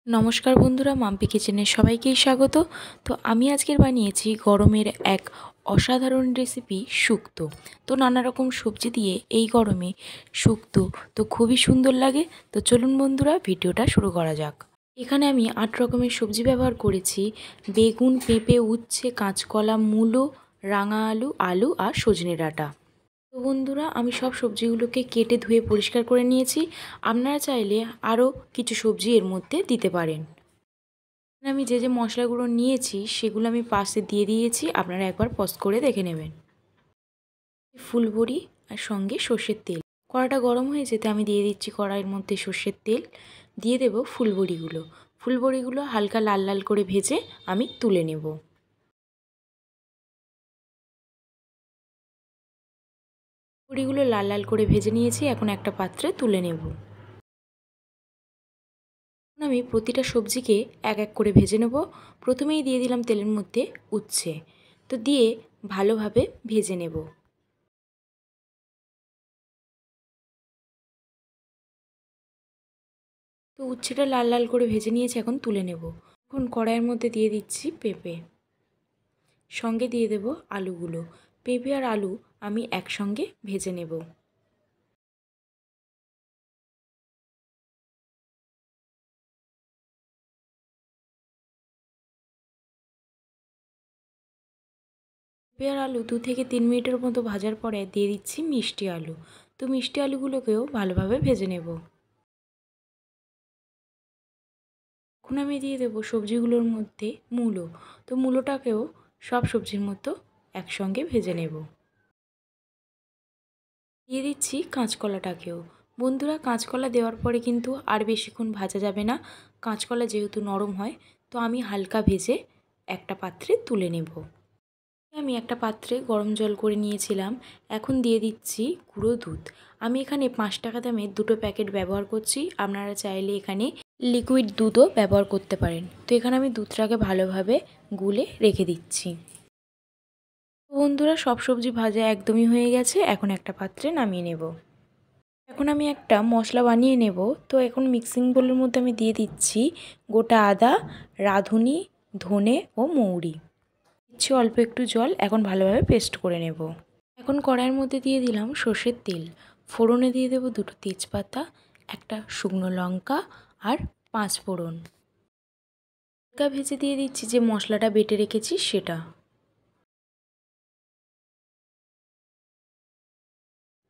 নমস্কার বন্ধুরা, মাম্পি কিচেনে সবাইকেই স্বাগত। তো আমি আজকের বানিয়েছি গরমের এক অসাধারণ রেসিপি শুক্তো। তো নানা রকম সবজি দিয়ে এই গরমে শুক্তো তো খুবই সুন্দর লাগে। তো চলুন বন্ধুরা, ভিডিওটা শুরু করা যাক। এখানে আমি 8 রকমের সবজি ব্যবহার করেছি: বেগুন, পেঁপে, উচ্ছে, কাঁচকলা, মূলো, রাঙা আলু, আলু আর সজনে ডাঁটা। তো বন্ধুরা, আমি সব সবজিগুলোকে কেটে ধুয়ে পরিষ্কার করে নিয়েছি। আপনারা চাইলে আরও কিছু সবজি এর মধ্যে দিতে পারেন। আমি যে মশলাগুলো নিয়েছি সেগুলো আমি পাশে দিয়ে দিয়েছি, আপনারা একবার পজ করে দেখে নেবেন। ফুলবড়ি আর সঙ্গে সর্ষের তেল। কড়াটা গরম হয়ে যেতে আমি দিয়ে দিচ্ছি কড়াইয়ের মধ্যে সর্ষের তেল, দিয়ে দেব ফুলবড়িগুলো। ফুলবড়িগুলো হালকা লাল লাল করে ভেজে আমি তুলে নেব। বড়িগুলো লাল লাল করে ভেজে নিয়েছি, এখন একটা পাত্রে তুলে নেব। আমি প্রতিটা সবজিকে এক এক করে ভেজে নেব। প্রথমেই দিয়ে দিলাম তেলের মধ্যে উচ্ছে, তো দিয়ে ভালোভাবে ভেজে নেব। তো উচ্ছেটা লাল লাল করে ভেজে নিয়েছি, এখন তুলে নেব। এখন কড়াইয়ের মধ্যে দিয়ে দিচ্ছি পেঁপে, সঙ্গে দিয়ে দেব আলুগুলো। পেঁপে আর আলু আমি একসঙ্গে ভেজে নেব। পেঁপে আর আলু 2 থেকে 3 মিনিটের মতো ভাজার পরে দিয়ে দিচ্ছি মিষ্টি আলু। তো মিষ্টি আলুগুলোকেও ভালোভাবে ভেজে নেব। এখন আমি দিয়ে দেবো সবজিগুলোর মধ্যে মূলো। তো মূলোটাকেও সব সবজির মতো একসঙ্গে ভেজে নেব। দিয়ে দিচ্ছি কাঁচকলাটাকেও। বন্ধুরা, কাঁচকলা দেওয়ার পরে কিন্তু আর বেশিক্ষণ ভাজা যাবে না। কাঁচকলা যেহেতু নরম হয়, তো আমি হালকা ভেজে একটা পাত্রে তুলে নেব। আমি একটা পাত্রে গরম জল করে নিয়েছিলাম, এখন দিয়ে দিচ্ছি গুঁড়ো দুধ। আমি এখানে 5 টাকা দামের 2টো প্যাকেট ব্যবহার করছি, আপনারা চাইলে এখানে লিকুইড দুধও ব্যবহার করতে পারেন। তো এখানে আমি দুধটাকে ভালোভাবে গুলে রেখে দিচ্ছি। বন্ধুরা, সব সবজি ভাজা একদমই হয়ে গেছে, এখন একটা পাত্রে নামিয়ে নেব। এখন আমি একটা মশলা বানিয়ে নেব। তো এখন মিক্সিং বোলের মধ্যে আমি দিয়ে দিচ্ছি গোটা আদা, রাঁধুনি, ধনে ও মৌরি। দিচ্ছি অল্প একটু জল, এখন ভালোভাবে পেস্ট করে নেব। এখন কড়াইয়ের মধ্যে দিয়ে দিলাম সর্ষের তেল, ফোড়নে দিয়ে দেব 2টো তেজপাতা, একটা শুকনো লঙ্কা আর 5 ফোড়ন। হালকা ভেজে দিয়ে দিচ্ছি যে মশলাটা বেটে রেখেছি সেটা।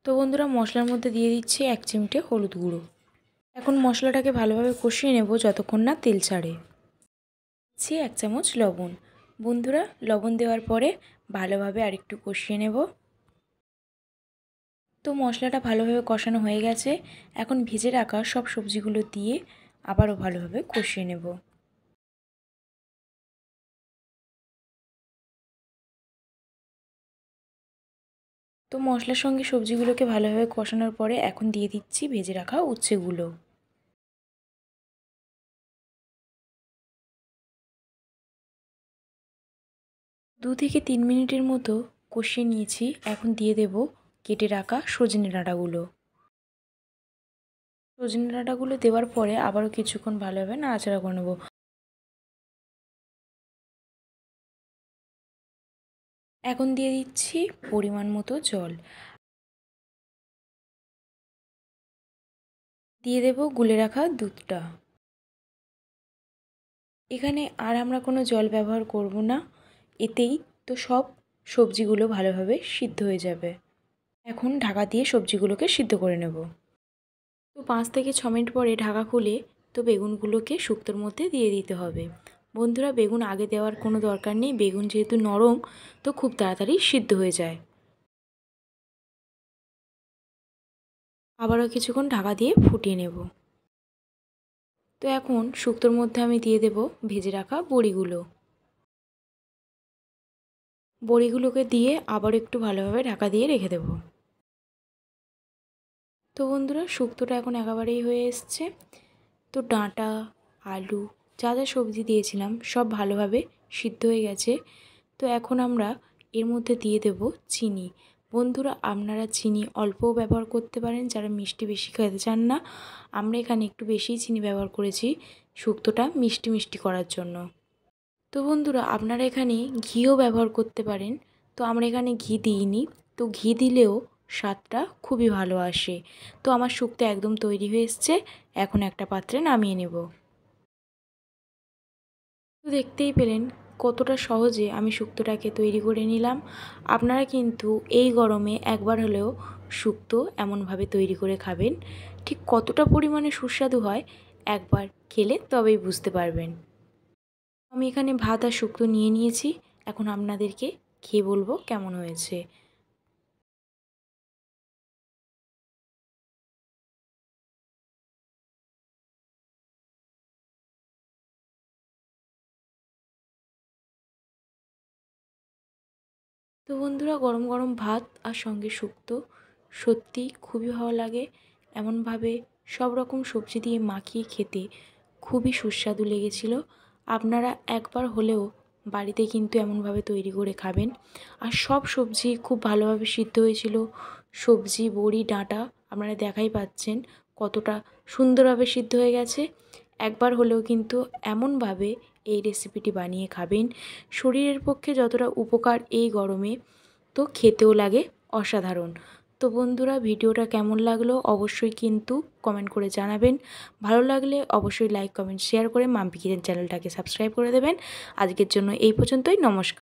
তো বন্ধুরা, মশলার মধ্যে দিয়ে দিচ্ছি 1 চিমটে হলুদ গুঁড়ো। এখন মশলাটাকে ভালোভাবে কষিয়ে নেব যতক্ষণ না তেল ছাড়ে। দিচ্ছি 1 চামচ লবণ। বন্ধুরা, লবণ দেওয়ার পরে ভালোভাবে আরেকটু কষিয়ে নেব। তো মশলাটা ভালোভাবে কষানো হয়ে গেছে, এখন ভেজে রাখা সব সবজিগুলো দিয়ে আবারও ভালোভাবে কষিয়ে নেব। তো মশলার সঙ্গে সবজিগুলোকে ভালোভাবে কষানোর পরে এখন দিয়ে দিচ্ছি ভেজে রাখা উচ্ছেগুলো। 2 থেকে 3 মিনিটের মতো কষিয়ে নিয়েছি, এখন দিয়ে দেব কেটে রাখা সজনে ডাঁটাগুলো। সজনে ডাঁটাগুলো দেওয়ার পরে আবারও কিছুক্ষণ ভালোভাবে নাড়াচাড়া করে নেব। এখন দিয়ে দিচ্ছি পরিমাণ মতো জল, দিয়ে দেব গুলে রাখা দুধটা। এখানে আর আমরা কোনো জল ব্যবহার করব না, এতেই তো সব সবজিগুলো ভালোভাবে সিদ্ধ হয়ে যাবে। এখন ঢাকা দিয়ে সবজিগুলোকে সিদ্ধ করে নেব। তো 5 থেকে 6 মিনিট পরে ঢাকা খুলে তো বেগুনগুলোকে শুক্তোর মধ্যে দিয়ে দিতে হবে। বন্ধুরা, বেগুন আগে দেওয়ার কোনো দরকার নেই, বেগুন যেহেতু নরম তো খুব তাড়াতাড়ি সিদ্ধ হয়ে যায়। আবারও কিছুক্ষণ ঢাকা দিয়ে ফুটিয়ে নেব। তো এখন শুক্তোর মধ্যে আমি দিয়ে দেব ভেজে রাখা বড়িগুলো। বড়িগুলোকে দিয়ে আবার একটু ভালোভাবে ঢাকা দিয়ে রেখে দেব। তো বন্ধুরা, শুক্তোটা এখন একেবারেই হয়ে এসছে। তো ডাঁটা, আলু, যা যা সবজি দিয়েছিলাম সব ভালোভাবে সিদ্ধ হয়ে গেছে। তো এখন আমরা এর মধ্যে দিয়ে দেব চিনি। বন্ধুরা, আপনারা চিনি অল্পও ব্যবহার করতে পারেন যারা মিষ্টি বেশি খেতে চান না। আমরা এখানে একটু বেশিই চিনি ব্যবহার করেছি, শুক্তোটা মিষ্টি মিষ্টি করার জন্য। তো বন্ধুরা, আপনারা এখানে ঘিও ব্যবহার করতে পারেন। তো আমরা এখানে ঘি দিইনি, তো ঘি দিলেও স্বাদটা খুবই ভালো আসে। তো আমার শুক্তো একদম তৈরি হয়ে এসছে, এখন একটা পাত্রে নামিয়ে নেব। তো দেখতেই পেলেন কতটা সহজে আমি শুক্তোটাকে তৈরি করে নিলাম। আপনারা কিন্তু এই গরমে একবার হলেও শুক্তো এমনভাবে তৈরি করে খাবেন। ঠিক কতটা পরিমাণে সুস্বাদু হয় একবার খেলে তবেই বুঝতে পারবেন। আমি এখানে ভাত আর শুক্তো নিয়ে নিয়েছি, এখন আপনাদেরকে খেয়ে বলবো কেমন হয়েছে। তো বন্ধুরা, গরম গরম ভাত আর সঙ্গে শুক্তো সত্যিই খুবই ভালো লাগে। এমনভাবে সব রকম সবজি দিয়ে মাখিয়ে খেতে খুবই সুস্বাদু লেগেছিল। আপনারা একবার হলেও বাড়িতে কিন্তু এমনভাবে তৈরি করে খাবেন। আর সব সবজি খুব ভালোভাবে সিদ্ধ হয়েছিল। সবজি, বড়ি, ডাঁটা আপনারা দেখাই পাচ্ছেন কতটা সুন্দরভাবে সিদ্ধ হয়ে গেছে। একবার হলেও কিন্তু এমনভাবে এই রেসিপিটি বানিয়ে খাবেন। শরীরের পক্ষে যতটা উপকার এই গরমে, তো খেতেও লাগে অসাধারণ। তো বন্ধুরা, ভিডিওটা কেমন লাগলো অবশ্যই কিন্তু কমেন্ট করে জানাবেন। ভালো লাগলে অবশ্যই লাইক, কমেন্ট, শেয়ার করে মাম্পি কিচেন চ্যানেলটাকে সাবস্ক্রাইব করে দেবেন। আজকের জন্য এই পর্যন্তই। নমস্কার।